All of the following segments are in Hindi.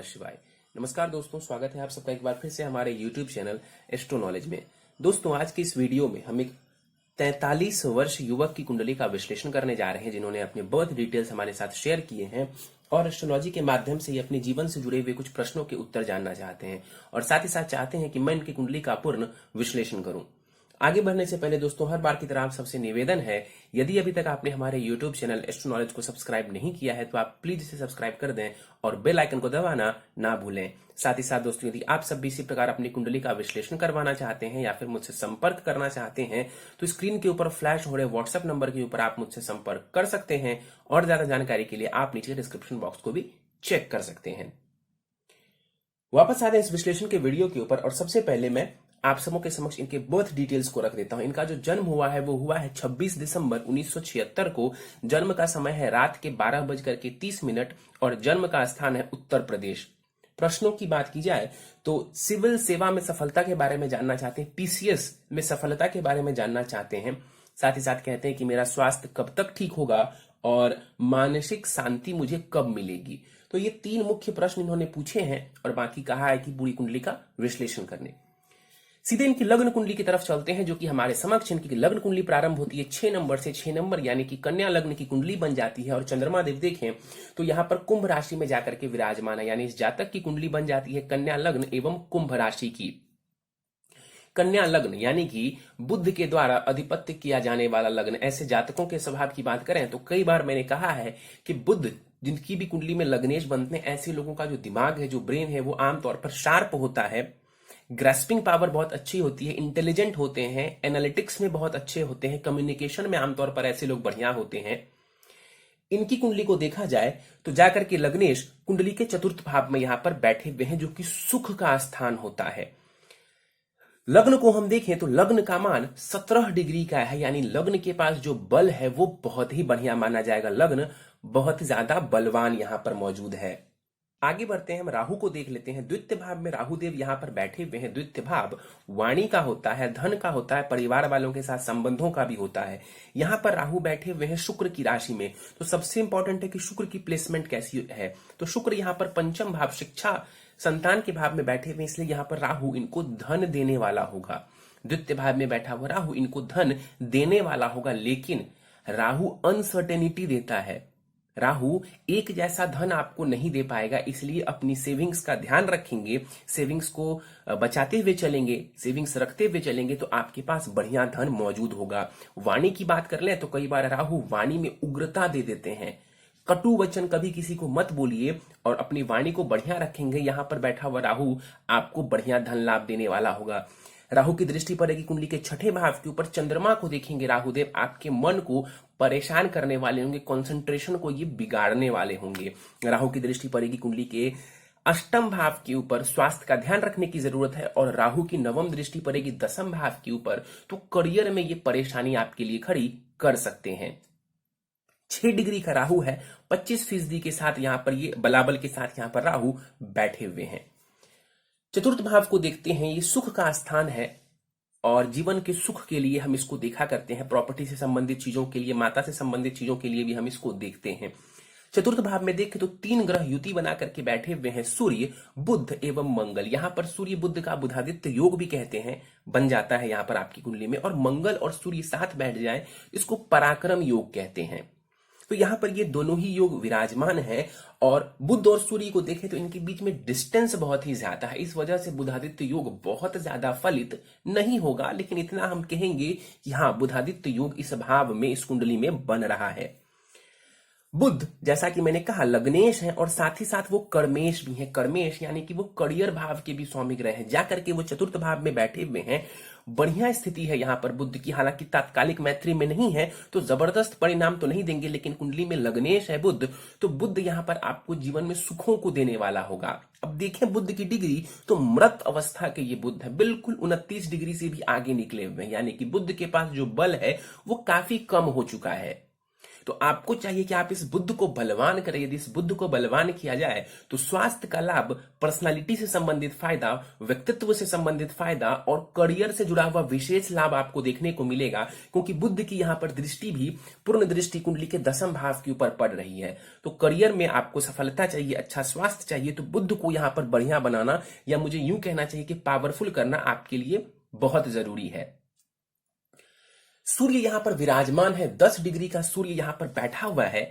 नमः शिवाय। नमस्कार दोस्तों, स्वागत है आप सबका एक बार फिर से हमारे YouTube चैनल एस्ट्रो नॉलेज में। दोस्तों, आज की इस वीडियो में हम एक 43 वर्ष युवक की कुंडली का विश्लेषण करने जा रहे हैं, जिन्होंने अपने बर्थ डिटेल्स हमारे साथ शेयर किए हैं और एस्ट्रोलॉजी के माध्यम से ये अपने जीवन से जुड़े हुए कुछ प्रश्नों के उत्तर जानना चाहते हैं और साथ ही साथ चाहते हैं कि मैं इनकी कुंडली का पूर्ण विश्लेषण करूं। आगे बढ़ने से पहले दोस्तों, हर बार की तरह आप सबसे निवेदन है, यदि अभी तक आपने हमारे YouTube चैनल एस्ट्रो नॉलेज को सब्सक्राइब नहीं किया है तो आप प्लीज इसे सब्सक्राइब कर दें और बेल आइकन को दबाना ना भूलें। साथ ही साथ दोस्तों, यदि आप सब भी इसी प्रकार अपनी कुंडली का विश्लेषण करवाना चाहते हैं या फिर मुझसे संपर्क करना चाहते हैं तो स्क्रीन के ऊपर फ्लैश हो रहे व्हाट्सएप नंबर के ऊपर आप मुझसे संपर्क कर सकते हैं और ज्यादा जानकारी के लिए आप नीचे डिस्क्रिप्शन बॉक्स को भी चेक कर सकते हैं। वापस आते हैं इस विश्लेषण के वीडियो के ऊपर और सबसे पहले मैं आप सबों के समक्ष इनके बर्थ डिटेल्स को रख देता हूं। इनका जो जन्म हुआ है वो हुआ है 26 दिसंबर 1976 को। जन्म का समय है रात के 12:30 और जन्म का स्थान है उत्तर प्रदेश। प्रश्नों की बात की जाए तो सिविल सेवा में सफलता के बारे में जानना चाहते हैं, पीसीएस में सफलता के बारे में जानना चाहते हैं। साथ ही साथ कहते हैं कि मेरा स्वास्थ्य कब तक ठीक होगा और मानसिक शांति मुझे कब मिलेगी। तो ये 3 मुख्य प्रश्न इन्होंने पूछे हैं और बाकी कहा है कि पूरी कुंडली का विश्लेषण करने। सीधे इनकी लग्न कुंडली की तरफ चलते हैं, जो कि हमारे समक्ष इनकी लग्न कुंडली प्रारंभ होती है 6 नंबर से। 6 नंबर यानी कि कन्या लग्न की कुंडली बन जाती है और चंद्रमा देव देखें तो यहां पर कुंभ राशि में जाकर के विराजमान है, यानी इस जातक की कुंडली बन जाती है कन्या लग्न एवं कुंभ राशि की। कन्या लग्न यानी कि बुध के द्वारा अधिपत्य किया जाने वाला लग्न। ऐसे जातकों के स्वभाव की बात करें तो कई बार मैंने कहा है कि बुध जिनकी भी कुंडली में लग्नेश बनते हैं, ऐसे लोगों का जो दिमाग है, जो ब्रेन है, वो आमतौर पर शार्प होता है, ग्रेस्पिंग पावर बहुत अच्छी होती है, इंटेलिजेंट होते हैं, एनालिटिक्स में बहुत अच्छे होते हैं, कम्युनिकेशन में आमतौर पर ऐसे लोग बढ़िया होते हैं। इनकी कुंडली को देखा जाए तो जाकर के लग्नेश कुंडली के चतुर्थ भाव में यहां पर बैठे हुए हैं, जो कि सुख का स्थान होता है। लग्न को हम देखें तो लग्न का मान 17 डिग्री का है, यानी लग्न के पास जो बल है वो बहुत ही बढ़िया माना जाएगा। लग्न बहुत ज्यादा बलवान यहां पर मौजूद है। आगे बढ़ते हैं, हम राहु को देख लेते हैं। द्वितीय भाव में राहु देव यहां पर बैठे हुए हैं। द्वितीय भाव वाणी का होता है, धन का होता है, परिवार वालों के साथ संबंधों का भी होता है। यहां पर राहु बैठे हुए हैं शुक्र की राशि में। तो सबसे इंपॉर्टेंट है कि शुक्र की प्लेसमेंट कैसी है। तो शुक्र यहां पर पंचम भाव शिक्षा संतान के भाव में बैठे हुए, इसलिए यहां पर राहु इनको धन देने वाला होगा। द्वितीय भाव में बैठा हुआ राहु इनको धन देने वाला होगा, लेकिन राहु अनसर्टेनिटी देता है। राहु एक जैसा धन आपको नहीं दे पाएगा, इसलिए अपनी सेविंग्स का ध्यान रखेंगे, सेविंग्स को बचाते हुए चलेंगे, सेविंग्स रखते हुए चलेंगे तो आपके पास बढ़िया धन मौजूद होगा। वाणी की बात कर ले तो कई बार राहु वाणी में उग्रता दे देते हैं। कटु वचन कभी किसी को मत बोलिए और अपनी वाणी को बढ़िया रखेंगे। यहां पर बैठा हुआ राहु आपको बढ़िया धन लाभ देने वाला होगा। राहु की दृष्टि पड़ेगी कुंडली के छठे भाव के ऊपर। चंद्रमा को देखेंगे राहुदेव आपके मन को परेशान करने वाले होंगे, कंसंट्रेशन को ये बिगाड़ने वाले होंगे। राहु की दृष्टि पड़ेगी कुंडली के अष्टम भाव के ऊपर, स्वास्थ्य का ध्यान रखने की जरूरत है। और राहु की नवम दृष्टि पड़ेगी दसम भाव के ऊपर, तो करियर में ये परेशानी आपके लिए खड़ी कर सकते हैं। 6 डिग्री का राहु है, 25% के साथ यहां पर ये बलाबल के साथ यहां पर राहु बैठे हुए हैं। चतुर्थ भाव को देखते हैं, ये सुख का स्थान है और जीवन के सुख के लिए हम इसको देखा करते हैं। प्रॉपर्टी से संबंधित चीजों के लिए, माता से संबंधित चीजों के लिए भी हम इसको देखते हैं। चतुर्थ भाव में देखें तो 3 ग्रह युति बना करके बैठे हुए हैं, सूर्य, बुध एवं मंगल। यहां पर सूर्य बुध का बुधादित्य योग भी कहते हैं, बन जाता है यहां पर आपकी कुंडली में। और मंगल और सूर्य साथ बैठ जाए, इसको पराक्रम योग कहते हैं। तो यहां पर ये दोनों ही योग विराजमान है और बुध और सूर्य को देखें तो इनके बीच में डिस्टेंस बहुत ही ज्यादा है। इस वजह से बुधादित्य योग बहुत ज्यादा फलित नहीं होगा, लेकिन इतना हम कहेंगे कि हाँ, बुधादित्य योग इस भाव में, इस कुंडली में बन रहा है। बुध जैसा कि मैंने कहा लग्नेश है और साथ ही साथ वो कर्मेश भी है। कर्मेश यानी कि वो करियर भाव के भी स्वामी ग्रह हैं, जाकर के वो चतुर्थ भाव में बैठे हुए हैं। बढ़िया स्थिति है यहां पर बुध की, हालांकि तात्कालिक मैत्री में नहीं है तो जबरदस्त परिणाम तो नहीं देंगे, लेकिन कुंडली में लग्नेश है बुध, तो बुध यहां पर आपको जीवन में सुखों को देने वाला होगा। अब देखें बुध की डिग्री तो मृत अवस्था के ये बुध है, बिल्कुल 29 डिग्री से भी आगे निकले हुए हैं, यानी कि बुध के पास जो बल है वो काफी कम हो चुका है। तो आपको चाहिए कि आप इस बुद्ध को बलवान करें। यदि इस बुद्ध को बलवान किया जाए तो स्वास्थ्य का लाभ, पर्सनालिटी से संबंधित फायदा, व्यक्तित्व से संबंधित फायदा और करियर से जुड़ा हुआ विशेष लाभ आपको देखने को मिलेगा, क्योंकि बुद्ध की यहां पर दृष्टि भी पूर्ण दृष्टि कुंडली के 10वें भाव के ऊपर पड़ रही है। तो करियर में आपको सफलता चाहिए, अच्छा स्वास्थ्य चाहिए, तो बुद्ध को यहां पर बढ़िया बनाना, या मुझे यूं कहना चाहिए कि पावरफुल करना आपके लिए बहुत जरूरी है। सूर्य यहां पर विराजमान है, 10 डिग्री का सूर्य यहां पर बैठा हुआ है।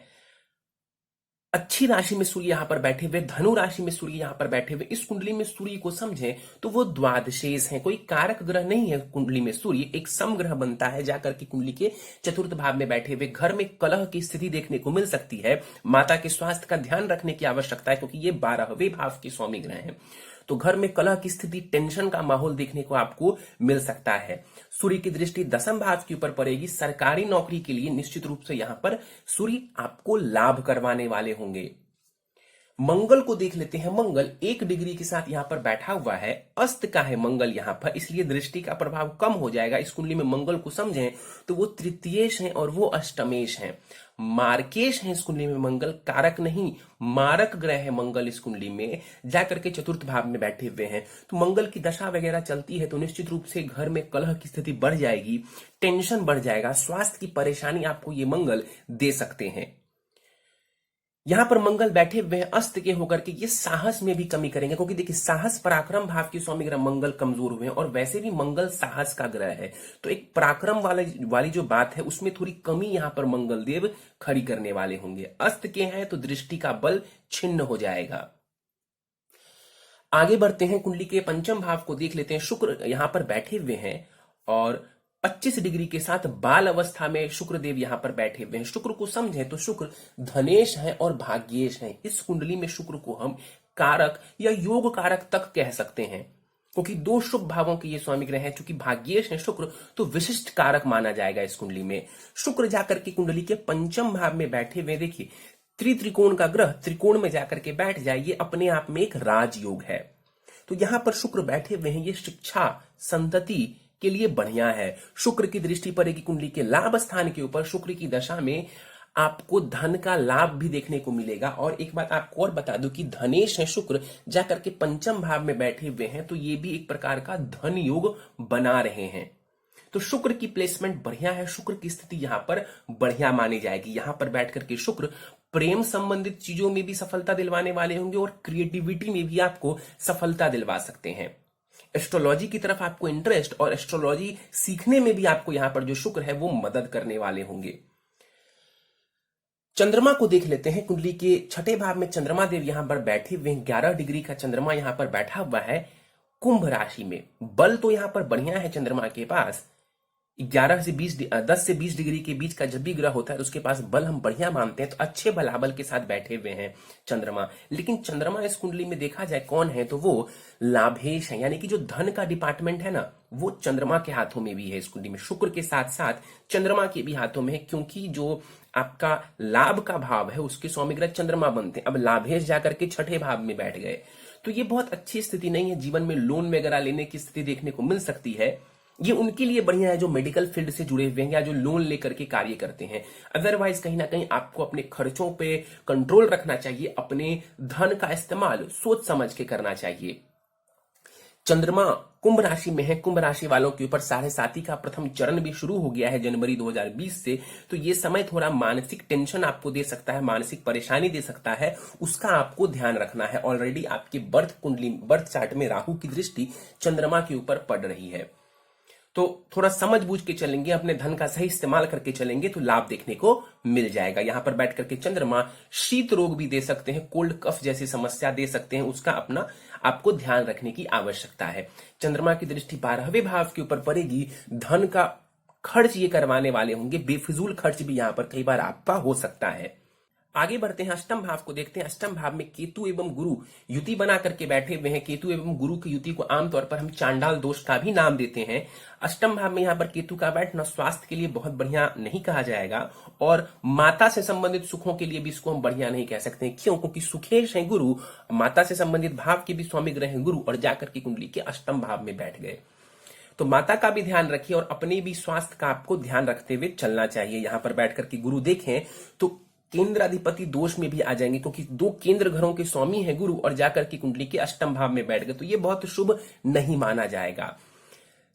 अच्छी राशि में सूर्य यहां पर बैठे हुए, धनु राशि में सूर्य यहां पर बैठे हुए। इस कुंडली में सूर्य को समझें तो वो द्वादशेष है, कोई कारक ग्रह नहीं है। कुंडली में सूर्य एक समग्रह बनता है, जाकर के कुंडली के चतुर्थ भाव में बैठे हुए। घर में कलह की स्थिति देखने को मिल सकती है। माता के स्वास्थ्य का ध्यान रखने की आवश्यकता है, क्योंकि ये 12वें भाव के स्वामी ग्रह हैं। तो घर में कलह की स्थिति, टेंशन का माहौल देखने को आपको मिल सकता है। सूर्य की दृष्टि 10वें भाव के ऊपर पड़ेगी। सरकारी नौकरी के लिए निश्चित रूप से यहां पर सूर्य आपको लाभ करवाने वाले होंगे। मंगल को देख लेते हैं। मंगल 1 डिग्री के साथ यहां पर बैठा हुआ है, अस्त का है मंगल यहां पर, इसलिए दृष्टि का प्रभाव कम हो जाएगा। इस कुंडली में मंगल को समझें तो वो तृतीयेश हैं और वो अष्टमेश हैं, मार्केश हैं। इस कुंडली में मंगल कारक नहीं, मारक ग्रह है मंगल इस कुंडली में, जाकर के चतुर्थ भाव में बैठे हुए हैं। तो मंगल की दशा वगैरह चलती है तो निश्चित रूप से घर में कलह की स्थिति बढ़ जाएगी, टेंशन बढ़ जाएगा, स्वास्थ्य की परेशानी आपको ये मंगल दे सकते हैं। यहां पर मंगल बैठे हुए हैं अस्त के होकर के, ये साहस में भी कमी करेंगे, क्योंकि देखिए साहस पराक्रम भाव के स्वामी ग्रह मंगल कमजोर हुए हैं, और वैसे भी मंगल साहस का ग्रह है। तो एक पराक्रम वाली जो बात है उसमें थोड़ी कमी यहां पर मंगल देव खड़ी करने वाले होंगे। अस्त के हैं तो दृष्टि का बल छिन्न हो जाएगा। आगे बढ़ते हैं, कुंडली के 5वें भाव को देख लेते हैं। शुक्र यहां पर बैठे हुए हैं और 25 डिग्री के साथ बाल अवस्था में शुक्र देव यहां पर बैठे हुए हैं। शुक्र को समझें तो शुक्र धनेश है और भाग्येश है। इस कुंडली में शुक्र को हम कारक या योग कारक तक कह सकते हैं, क्योंकि 2 शुभ भावों के ये स्वामी ग्रह हैं। चूंकि भाग्येश है शुक्र तो विशिष्ट कारक माना जाएगा इस कुंडली में। शुक्र जाकर के कुंडली के 5वें भाव में बैठे हुए, देखिए त्रिकोण का ग्रह त्रिकोण में जाकर के बैठ जाए, ये अपने आप में एक राजयोग है। तो यहां पर शुक्र बैठे हुए हैं, ये शिक्षा संतति के लिए बढ़िया है। शुक्र की दृष्टि पड़ेगी कुंडली के लाभ स्थान के ऊपर। शुक्र की दशा में आपको धन का लाभ भी देखने को मिलेगा। और एक बात आपको और बता दूं कि धनेश है शुक्र, जाकर के 5वें भाव में बैठे हुए हैं, तो ये भी एक प्रकार का धन योग बना रहे हैं। तो शुक्र की प्लेसमेंट बढ़िया है, शुक्र की स्थिति यहां पर बढ़िया मानी जाएगी। यहां पर बैठ करके शुक्र प्रेम संबंधित चीजों में भी सफलता दिलवाने वाले होंगे और क्रिएटिविटी में भी आपको सफलता दिलवा सकते हैं। एस्ट्रोलॉजी की तरफ आपको इंटरेस्ट और एस्ट्रोलॉजी सीखने में भी आपको यहां पर जो शुक्र है वो मदद करने वाले होंगे। चंद्रमा को देख लेते हैं। कुंडली के 6ठे भाव में चंद्रमा देव यहां पर बैठे हुए हैं। 11 डिग्री का चंद्रमा यहां पर बैठा हुआ है कुंभ राशि में। बल तो यहां पर बढ़िया है चंद्रमा के पास, 10 से 20 डिग्री के बीच का जब भी ग्रह होता है तो उसके पास बल हम बढ़िया मानते हैं, तो अच्छे बलाबल के साथ बैठे हुए हैं चंद्रमा। लेकिन चंद्रमा इस कुंडली में देखा जाए कौन है तो वो लाभेश है, यानी कि जो धन का डिपार्टमेंट है ना वो चंद्रमा के हाथों में भी है। इस कुंडली में शुक्र के साथ साथ चंद्रमा के भी हाथों में है, क्योंकि जो आपका लाभ का भाव है उसके स्वामी ग्रह चंद्रमा बनते हैं। अब लाभेश जाकर के 6ठे भाव में बैठ गए, तो ये बहुत अच्छी स्थिति नहीं है। जीवन में लोन वगैरह लेने की स्थिति देखने को मिल सकती है। ये उनके लिए बढ़िया है जो मेडिकल फील्ड से जुड़े हुए हैं या जो लोन लेकर के कार्य करते हैं। अदरवाइज कहीं ना कहीं आपको अपने खर्चों पे कंट्रोल रखना चाहिए, अपने धन का इस्तेमाल सोच समझ के करना चाहिए। चंद्रमा कुंभ राशि में है। कुंभ राशि वालों के ऊपर 7.5 का प्रथम चरण भी शुरू हो गया है जनवरी 2020 से। तो ये समय थोड़ा मानसिक टेंशन आपको दे सकता है, मानसिक परेशानी दे सकता है, उसका आपको ध्यान रखना है। ऑलरेडी आपके बर्थ चार्ट में राहु की दृष्टि चंद्रमा के ऊपर पड़ रही है, तो थोड़ा समझ बूझ के चलेंगे, अपने धन का सही इस्तेमाल करके चलेंगे तो लाभ देखने को मिल जाएगा। यहां पर बैठ करके चंद्रमा शीत रोग भी दे सकते हैं, कोल्ड कफ जैसी समस्या दे सकते हैं, उसका अपना आपको ध्यान रखने की आवश्यकता है। चंद्रमा की दृष्टि 12वें भाव के ऊपर पड़ेगी, धन का खर्च ये करवाने वाले होंगे, बेफिजूल खर्च भी यहां पर कई बार आपका हो सकता है। आगे बढ़ते हैं, अष्टम भाव को देखते हैं। अष्टम भाव में केतु एवं गुरु युति बना करके बैठे हुए हैं। केतु एवं गुरु की युति को आमतौर पर हम चांडाल दोष का भी नाम देते हैं। अष्टम भाव में यहां पर केतु का बैठना स्वास्थ्य के लिए बहुत बढ़िया नहीं कहा जाएगा, और माता से संबंधित सुखों के लिए भी इसको हम बढ़िया नहीं कह सकते। क्यों? क्योंकि सुखेश है गुरु, माता से संबंधित भाव के भी स्वामी ग्रह हैं गुरु, और जाकर की कुंडली के अष्टम भाव में बैठ गए। तो माता का भी ध्यान रखिए और अपने भी स्वास्थ्य का आपको ध्यान रखते हुए चलना चाहिए। यहां पर बैठ करके गुरु देखें तो केंद्राधिपति दोष में भी आ जाएंगे, क्योंकि दो केंद्र घरों के स्वामी हैं गुरु और जाकर के कुंडली के अष्टम भाव में बैठ गए, तो ये बहुत शुभ नहीं माना जाएगा।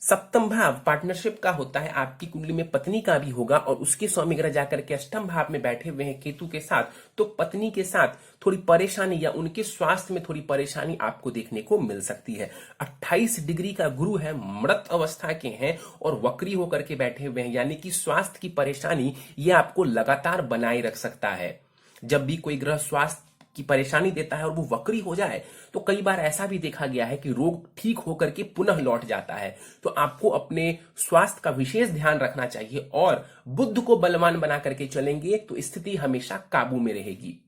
सप्तम भाव पार्टनरशिप का होता है, आपकी कुंडली में पत्नी का भी होगा और उसके स्वामी ग्रह जाकर के अष्टम भाव में बैठे हुए हैं केतु के साथ, तो पत्नी के साथ थोड़ी परेशानी या उनके स्वास्थ्य में थोड़ी परेशानी आपको देखने को मिल सकती है। 28 डिग्री का गुरु है, मृत अवस्था के हैं और वक्री होकर के बैठे हुए हैं, यानी कि स्वास्थ्य की परेशानी ये आपको लगातार बनाए रख सकता है। जब भी कोई ग्रह स्वास्थ्य की परेशानी देता है और वो वक्री हो जाए तो कई बार ऐसा भी देखा गया है कि रोग ठीक होकर के पुनः लौट जाता है। तो आपको अपने स्वास्थ्य का विशेष ध्यान रखना चाहिए और बुध को बलवान बना करके चलेंगे तो स्थिति हमेशा काबू में रहेगी।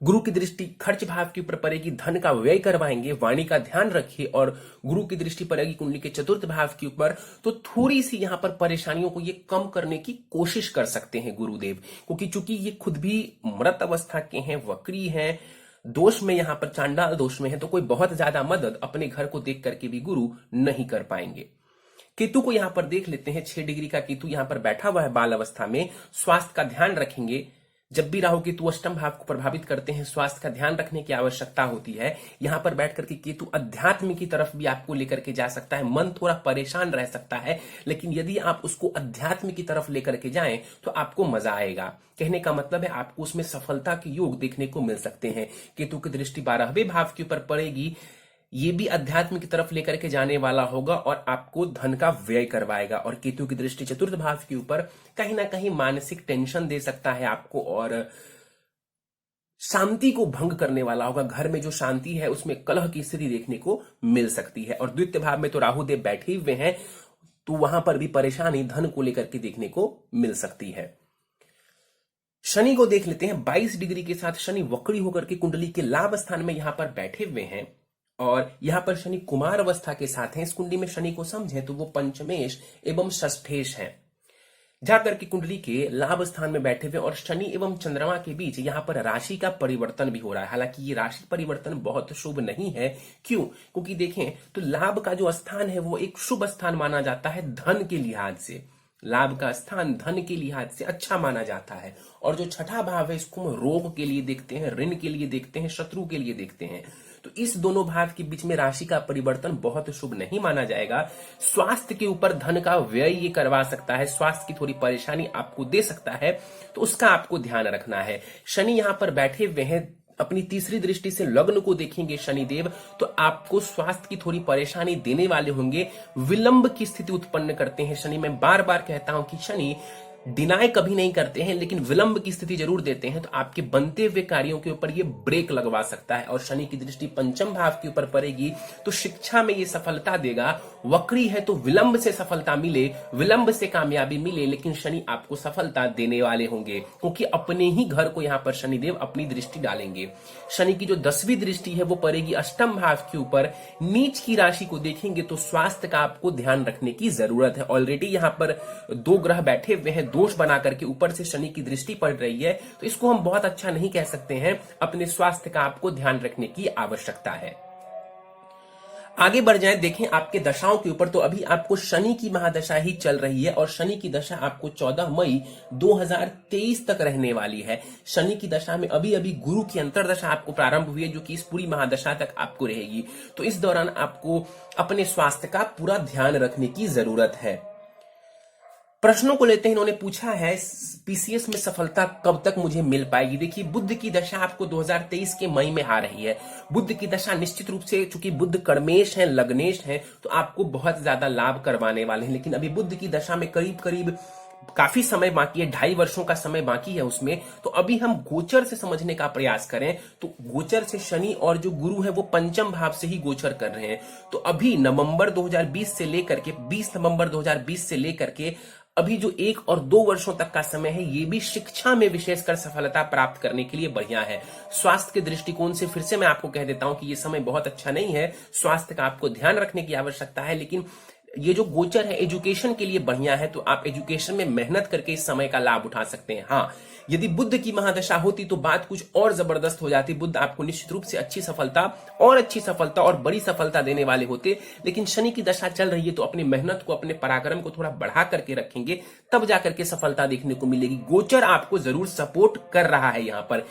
गुरु की दृष्टि खर्च भाव के ऊपर पड़ेगी, धन का व्यय करवाएंगे, वाणी का ध्यान रखिए। और गुरु की दृष्टि पड़ेगी कुंडली के चतुर्थ भाव के ऊपर, तो थोड़ी सी यहां पर परेशानियों को ये कम करने की कोशिश कर सकते हैं गुरुदेव, क्योंकि चूंकि ये खुद भी मृत अवस्था के हैं, वक्री हैं, दोष में यहां पर चांडाल दोष में है, तो कोई बहुत ज्यादा मदद अपने घर को देख करके भी गुरु नहीं कर पाएंगे। केतु को यहां पर देख लेते हैं, 6 डिग्री का केतु यहां पर बैठा हुआ है बाल अवस्था में। स्वास्थ्य का ध्यान रखेंगे, जब भी राहु केतु अष्टम भाव को प्रभावित करते हैं स्वास्थ्य का ध्यान रखने की आवश्यकता होती है। यहां पर बैठ करके केतु अध्यात्म की तरफ भी आपको लेकर के जा सकता है, मन थोड़ा परेशान रह सकता है, लेकिन यदि आप उसको अध्यात्म की तरफ लेकर के जाएं तो आपको मजा आएगा। कहने का मतलब है आपको उसमें सफलता के योग देखने को मिल सकते हैं। केतु की दृष्टि 12वें भाव के ऊपर पड़ेगी, ये भी अध्यात्म की तरफ लेकर के जाने वाला होगा और आपको धन का व्यय करवाएगा। और केतु की दृष्टि चतुर्थ भाव के ऊपर कहीं ना कहीं मानसिक टेंशन दे सकता है आपको और शांति को भंग करने वाला होगा। घर में जो शांति है उसमें कलह की स्थिति देखने को मिल सकती है। और द्वितीय भाव में तो राहु देव बैठे हुए हैं, तो वहां पर भी परेशानी धन को लेकर के देखने को मिल सकती है। शनि को देख लेते हैं, 22 डिग्री के साथ शनि वक्री होकर के कुंडली के लाभ स्थान में यहां पर बैठे हुए हैं और यहां पर शनि कुमार अवस्था के साथ हैं। इस कुंडली में शनि को समझें तो वो पंचमेश एवं षष्ठेश हैं। जाकर के कुंडली के लाभ स्थान में बैठे हुए और शनि एवं चंद्रमा के बीच यहां पर राशि का परिवर्तन भी हो रहा है। हालांकि ये राशि परिवर्तन बहुत शुभ नहीं है। क्यों? क्योंकि देखें तो लाभ का जो स्थान है वो एक शुभ स्थान माना जाता है धन के लिहाज से। लाभ का स्थान धन के लिहाज से अच्छा माना जाता है। और जो छठा भाव है इसको हम रोग के लिए देखते हैं, ऋण के लिए देखते हैं, शत्रु के लिए देखते हैं। तो इस दोनों भाव के बीच में राशि का परिवर्तन बहुत शुभ नहीं माना जाएगा। स्वास्थ्य के ऊपर धन का व्यय ये करवा सकता है, स्वास्थ्य की थोड़ी परेशानी आपको दे सकता है, तो उसका आपको ध्यान रखना है। शनि यहां पर बैठे हुए हैं, अपनी तीसरी दृष्टि से लग्न को देखेंगे शनिदेव, तो आपको स्वास्थ्य की थोड़ी परेशानी देने वाले होंगे। विलंब की स्थिति उत्पन्न करते हैं शनि। मैं बार बार कहता हूं कि शनि डिनाय कभी नहीं करते हैं, लेकिन विलंब की स्थिति जरूर देते हैं। तो आपके बनते हुए कार्यों के ऊपर ये ब्रेक लगवा सकता है। और शनि की दृष्टि पंचम भाव के ऊपर पड़ेगी तो शिक्षा में ये सफलता देगा। वक्री है तो विलंब से सफलता मिले, विलंब से कामयाबी मिले, लेकिन शनि आपको सफलता देने वाले होंगे, क्योंकि अपने ही घर को यहां पर शनिदेव अपनी दृष्टि डालेंगे। शनि की जो 10वीं दृष्टि है वो पड़ेगी अष्टम भाव के ऊपर। नीच की राशि को देखेंगे तो स्वास्थ्य का आपको ध्यान रखने की जरूरत है। ऑलरेडी यहां पर 2 ग्रह बैठे हुए हैं, दोष बना करके ऊपर से शनि की दृष्टि पड़ रही है, तो इसको हम बहुत अच्छा नहीं कह सकते हैं। अपने स्वास्थ्य का आपको ध्यान रखने की आवश्यकता है। आगे बढ़ जाएं, देखें आपके दशाओं के ऊपर, तो अभी आपको शनि की महादशा ही चल रही है और शनि की दशा आपको 14 मई 2023 तक रहने वाली है। शनि की दशा में अभी अभी गुरु की अंतरदशा आपको प्रारंभ हुई है, जो कि इस पूरी महादशा तक आपको रहेगी। तो इस दौरान आपको अपने स्वास्थ्य का पूरा ध्यान रखने की जरूरत है। प्रश्नों को लेते हैं, इन्होंने पूछा है पीसीएस में सफलता कब तक मुझे मिल पाएगी। देखिए बुध की दशा आपको 2023 के मई में आ रही है। बुध की दशा निश्चित रूप से, चूंकि बुध कर्मेश है, लग्नेश है, तो आपको बहुत ज्यादा लाभ करवाने वाले हैं। लेकिन अभी बुध की दशा में करीब करीब काफी समय बाकी है, 2.5 वर्षों का समय बाकी है उसमें। तो अभी हम गोचर से समझने का प्रयास करें तो गोचर से शनि और जो गुरु है वो पंचम भाव से ही गोचर कर रहे हैं। तो अभी नवंबर 2020 से लेकर के 20 नवंबर 2020 से लेकर के अभी जो 1 और 2 वर्षों तक का समय है, ये भी शिक्षा में विशेषकर सफलता प्राप्त करने के लिए बढ़िया है। स्वास्थ्य के दृष्टिकोण से फिर से मैं आपको कह देता हूं कि ये समय बहुत अच्छा नहीं है। स्वास्थ्य का आपको ध्यान रखने की आवश्यकता है, लेकिन ये जो गोचर है एजुकेशन के लिए बढ़िया है, तो आप एजुकेशन में मेहनत करके इस समय का लाभ उठा सकते हैं। हाँ, यदि बुध की महादशा होती तो बात कुछ और जबरदस्त हो जाती। बुध आपको निश्चित रूप से अच्छी सफलता और बड़ी सफलता देने वाले होते, लेकिन शनि की दशा चल रही है तो अपनी मेहनत को, अपने पराक्रम को थोड़ा बढ़ा करके रखेंगे, तब जाकर के सफलता देखने को मिलेगी। गोचर आपको जरूर सपोर्ट कर रहा है। यहां पर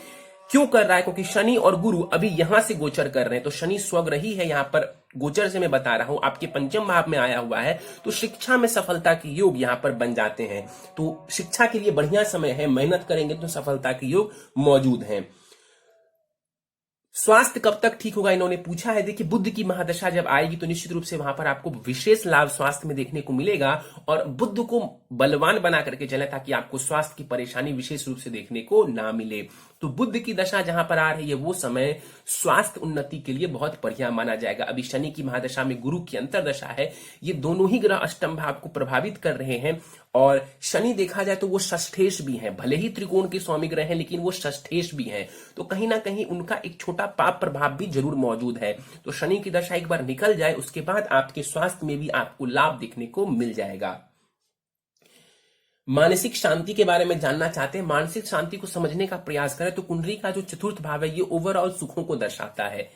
क्यों कर रहा है? क्योंकि शनि और गुरु अभी यहां से गोचर कर रहे हैं, तो शनि स्वग्रही है। यहां पर गोचर से मैं बता रहा हूं, आपके पंचम भाव में आया हुआ है, तो शिक्षा में सफलता के योग यहां पर बन जाते हैं। तो शिक्षा के लिए बढ़िया समय है, मेहनत करेंगे तो सफलता के योग मौजूद हैं। स्वास्थ्य कब तक ठीक होगा, इन्होंने पूछा है। देखिए, बुध की महादशा जब आएगी तो निश्चित रूप से वहां पर आपको विशेष लाभ स्वास्थ्य में देखने को मिलेगा, और बुध को बलवान बना करके चले ताकि आपको स्वास्थ्य की परेशानी विशेष रूप से देखने को ना मिले। तो बुध की दशा जहां पर आ रही है वो समय स्वास्थ्य उन्नति के लिए बहुत बढ़िया माना जाएगा। अभी शनि की महादशा में गुरु की अंतरदशा है, ये दोनों ही ग्रह अष्टम भाव को प्रभावित कर रहे हैं, और शनि देखा जाए तो वो षष्ठेश भी हैं, भले ही त्रिकोण के स्वामी ग्रह हैं लेकिन वो षष्ठेश भी हैं, तो कहीं ना कहीं उनका एक छोटा पाप प्रभाव भी जरूर मौजूद है। तो शनि की दशा एक बार निकल जाए उसके बाद आपके स्वास्थ्य में भी आपको लाभ देखने को मिल जाएगा। मानसिक शांति के बारे में जानना चाहते हैं, मानसिक शांति को समझने का प्रयास करें तो कुंडली का जो चतुर्थ भाव है ये ओवरऑल सुखों को दर्शाता है।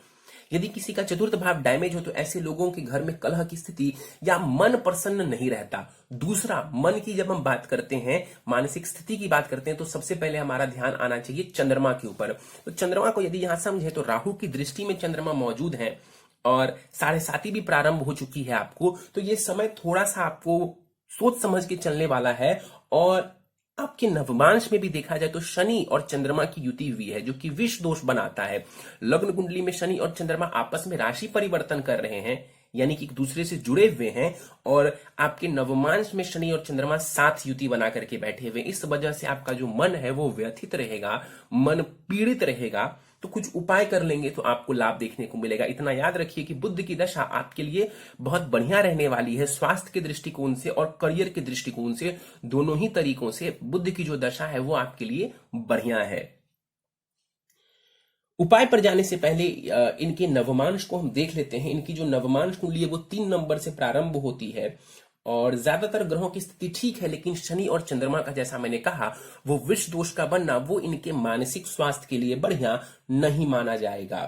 यदि किसी का चतुर्थ भाव डैमेज हो तो ऐसे लोगों के घर में कलह की स्थिति या मन प्रसन्न नहीं रहता। दूसरा, मन की जब हम बात करते हैं, मानसिक स्थिति की बात करते हैं, तो सबसे पहले हमारा ध्यान आना चाहिए चंद्रमा के ऊपर। तो चंद्रमा को यदि यहां समझे तो राहु की दृष्टि में चंद्रमा मौजूद है और 7:30 भी प्रारंभ हो चुकी है आपको, तो ये समय थोड़ा सा आपको सोच समझ के चलने वाला है। और आपके नवमांश में भी देखा जाए तो शनि और चंद्रमा की युति हुई है जो कि विष दोष बनाता है। लग्न कुंडली में शनि और चंद्रमा आपस में राशि परिवर्तन कर रहे हैं, यानी कि एक दूसरे से जुड़े हुए हैं, और आपके नवमांश में शनि और चंद्रमा साथ युति बना करके बैठे हुए। इस वजह से आपका जो मन है वो व्यथित रहेगा, मन पीड़ित रहेगा। तो कुछ उपाय कर लेंगे तो आपको लाभ देखने को मिलेगा। इतना याद रखिए कि बुध की दशा आपके लिए बहुत बढ़िया रहने वाली है, स्वास्थ्य के दृष्टिकोण से और करियर के दृष्टिकोण से, दोनों ही तरीकों से बुध की जो दशा है वो आपके लिए बढ़िया है। उपाय पर जाने से पहले इनके नवमांश को हम देख लेते हैं। इनकी जो नवमांश कुंडली है वो 3 नंबर से प्रारंभ होती है, और ज्यादातर ग्रहों की स्थिति ठीक है, लेकिन शनि और चंद्रमा का, जैसा मैंने कहा, वो विष दोष का बनना वो इनके मानसिक स्वास्थ्य के लिए बढ़िया नहीं माना जाएगा।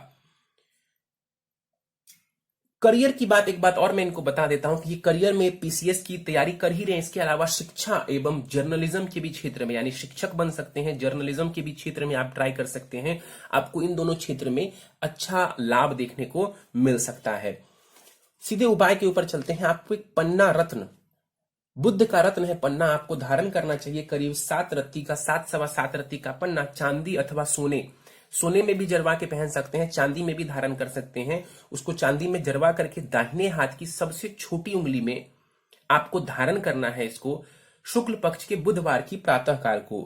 करियर की बात, एक बात और मैं इनको बता देता हूं कि ये करियर में पीसीएस की तैयारी कर ही रहे हैं, इसके अलावा शिक्षा एवं जर्नलिज्म के भी क्षेत्र में, यानी शिक्षक बन सकते हैं, जर्नलिज्म के भी क्षेत्र में आप ट्राई कर सकते हैं। आपको इन दोनों क्षेत्र में अच्छा लाभ देखने को मिल सकता है। सीधे उपाय के ऊपर चलते हैं। आपको एक पन्ना रत्न, बुद्ध का रत्न है पन्ना, आपको धारण करना चाहिए। करीब 7 रत्ती का, 7 सवा 7 रत्ती का पन्ना, चांदी अथवा सोने में भी जरवा के पहन सकते हैं, चांदी में भी धारण कर सकते हैं। उसको चांदी में जरवा करके दाहिने हाथ की सबसे छोटी उंगली में आपको धारण करना है। इसको शुक्ल पक्ष के बुधवार की प्रातः काल को।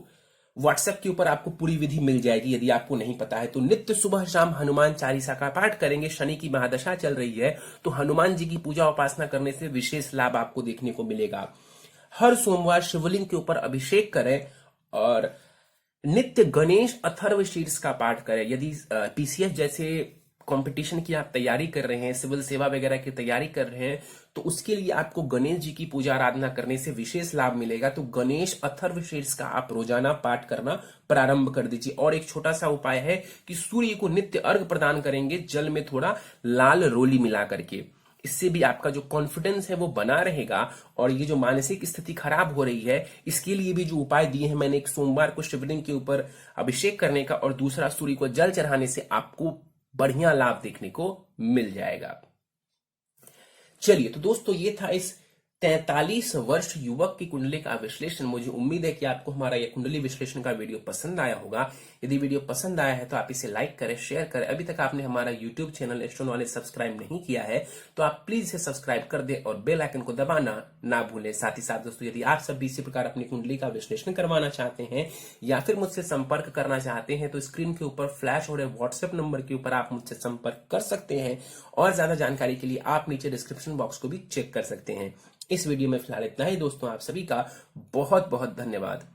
व्हाट्सएप के ऊपर आपको पूरी विधि मिल जाएगी यदि आपको नहीं पता है तो। नित्य सुबह शाम हनुमान चालीसा का पाठ करेंगे। शनि की महादशा चल रही है तो हनुमान जी की पूजा उपासना करने से विशेष लाभ आपको देखने को मिलेगा। हर सोमवार शिवलिंग के ऊपर अभिषेक करें, और नित्य गणेश अथर्व शीर्ष का पाठ करें। यदि पीसीएस जैसे कंपटीशन की आप तैयारी कर रहे हैं, सिविल सेवा वगैरह की तैयारी कर रहे हैं, तो उसके लिए आपको गणेश जी की पूजा आराधना करने से विशेष लाभ मिलेगा। तो गणेश अथर्व शीर्ष का आप रोजाना पाठ करना प्रारंभ कर दीजिए। और एक छोटा सा उपाय है कि सूर्य को नित्य अर्घ प्रदान करेंगे, जल में थोड़ा लाल रोली मिला करके। इससे भी आपका जो कॉन्फिडेंस है वो बना रहेगा, और ये जो मानसिक स्थिति खराब हो रही है इसके लिए भी जो उपाय दिए हैं मैंने, एक सोमवार को शिवलिंग के ऊपर अभिषेक करने का और दूसरा सूर्य को जल चढ़ाने से आपको बढ़िया लाभ देखने को मिल जाएगा। चलिए, तो दोस्तों ये था इस 43 वर्ष युवक की कुंडली का विश्लेषण। मुझे उम्मीद है कि आपको हमारा यह कुंडली विश्लेषण का वीडियो पसंद आया होगा। यदि वीडियो पसंद आया है तो आप इसे लाइक करें, शेयर करें। अभी तक आपने हमारा YouTube channel astro knowledge subscribe नहीं किया है तो आप प्लीज इसे सब्सक्राइब कर दें और बेल आइकन को दबाना ना भूलें। साथ ही साथ दोस्तों, यदि आप सब भी इसी प्रकार अपनी कुंडली का विश्लेषण करवाना चाहते हैं या फिर मुझसे संपर्क करना चाहते हैं तो स्क्रीन के ऊपर फ्लैश हो रहे व्हाट्सएप नंबर के ऊपर आप मुझसे संपर्क कर सकते हैं, और ज्यादा जानकारी के लिए आप नीचे डिस्क्रिप्शन बॉक्स को भी चेक कर सकते हैं। इस वीडियो में फिलहाल इतना ही दोस्तों, आप सभी का बहुत बहुत धन्यवाद।